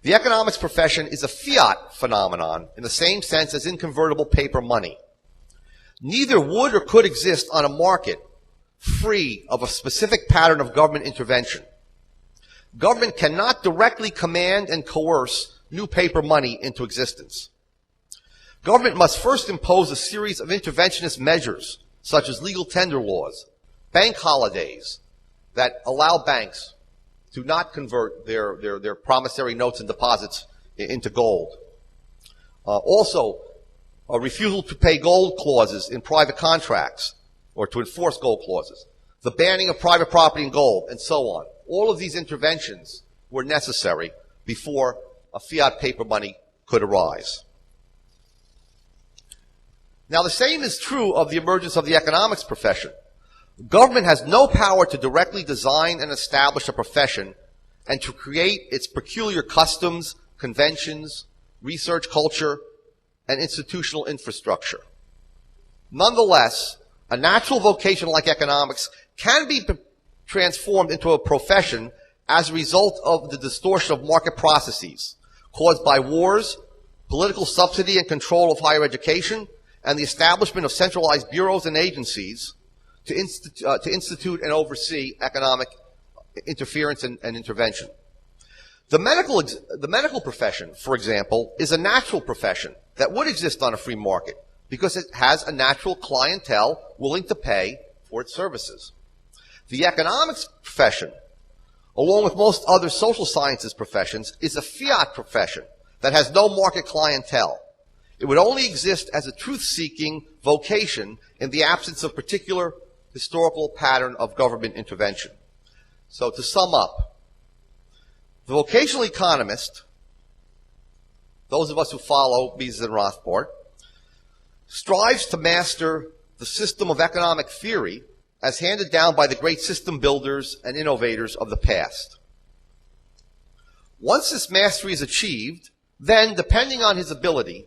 The economics profession is a fiat phenomenon in the same sense as inconvertible paper money. Neither would or could exist on a market free of a specific pattern of government intervention. Government cannot directly command and coerce new paper money into existence. Government must first impose a series of interventionist measures, such as legal tender laws, bank holidays that allow banks to not convert their promissory notes and deposits into gold. Also, a refusal to pay gold clauses in private contracts or to enforce gold clauses, the banning of private property in gold, and so on. All of these interventions were necessary before a fiat paper money could arise. Now, the same is true of the emergence of the economics profession. Government has no power to directly design and establish a profession and to create its peculiar customs, conventions, research culture, and institutional infrastructure. Nonetheless, a natural vocation like economics can be transformed into a profession as a result of the distortion of market processes caused by wars, political subsidy and control of higher education, and the establishment of centralized bureaus and agencies to institute and oversee economic interference and intervention. The medical profession, for example, is a natural profession that would exist on a free market because it has a natural clientele willing to pay for its services. The economics profession, along with most other social sciences professions, is a fiat profession that has no market clientele. It would only exist as a truth-seeking vocation in the absence of particular historical pattern of government intervention. So to sum up, the vocational economist, those of us who follow Mises and Rothbard, strives to master the system of economic theory as handed down by the great system builders and innovators of the past. Once this mastery is achieved, then, depending on his ability,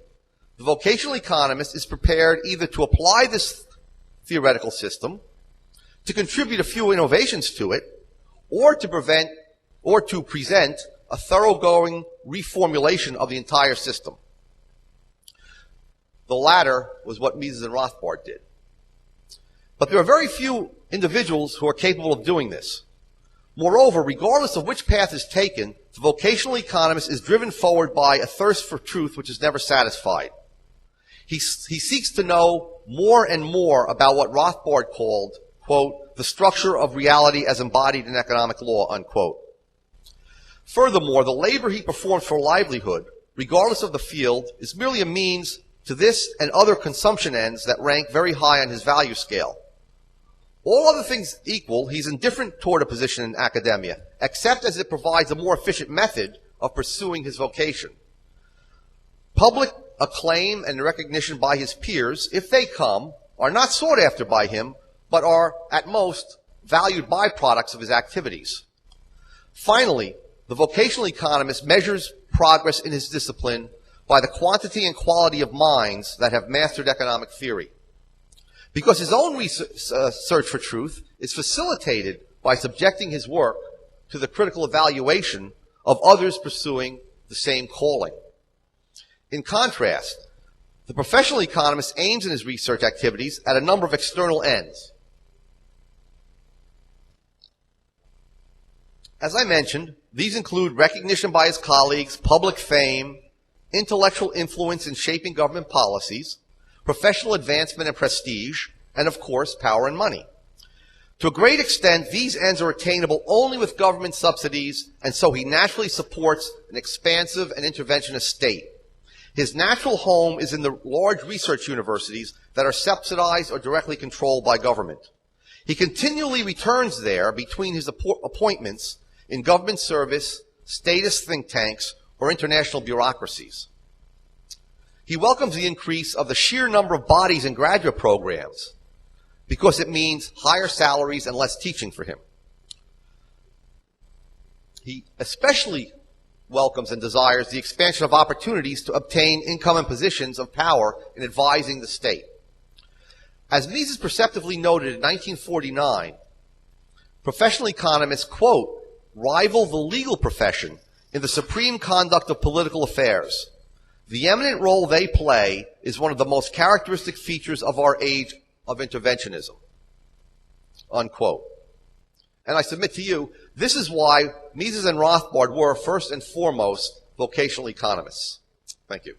the vocational economist is prepared either to apply this theoretical system, to contribute a few innovations to it, or to present a thoroughgoing reformulation of the entire system. The latter was what Mises and Rothbard did. But there are very few individuals who are capable of doing this. Moreover, regardless of which path is taken, the vocational economist is driven forward by a thirst for truth which is never satisfied. He seeks to know more and more about what Rothbard called, quote, the structure of reality as embodied in economic law, unquote. Furthermore, the labor he performs for livelihood, regardless of the field, is merely a means to this and other consumption ends that rank very high on his value scale. All other things equal, he's indifferent toward a position in academia, except as it provides a more efficient method of pursuing his vocation. Public acclaim and recognition by his peers, if they come, are not sought after by him, but are, at most, valued byproducts of his activities. Finally, the vocational economist measures progress in his discipline by the quantity and quality of minds that have mastered economic theory. Because his own search for truth is facilitated by subjecting his work to the critical evaluation of others pursuing the same calling. In contrast, the professional economist aims in his research activities at a number of external ends. As I mentioned, these include recognition by his colleagues, public fame, intellectual influence in shaping government policies, professional advancement and prestige, and of course, power and money. To a great extent, these ends are attainable only with government subsidies, and so he naturally supports an expansive and interventionist state. His natural home is in the large research universities that are subsidized or directly controlled by government. He continually returns there between his appointments in government service, statist think tanks, or international bureaucracies. He welcomes the increase of the sheer number of bodies in graduate programs because it means higher salaries and less teaching for him. He especially welcomes and desires the expansion of opportunities to obtain income and positions of power in advising the state. As Mises perceptively noted in 1949, professional economists, quote, rival the legal profession in the supreme conduct of political affairs. The eminent role they play is one of the most characteristic features of our age of interventionism." Unquote. And I submit to you, this is why Mises and Rothbard were first and foremost vocational economists. Thank you.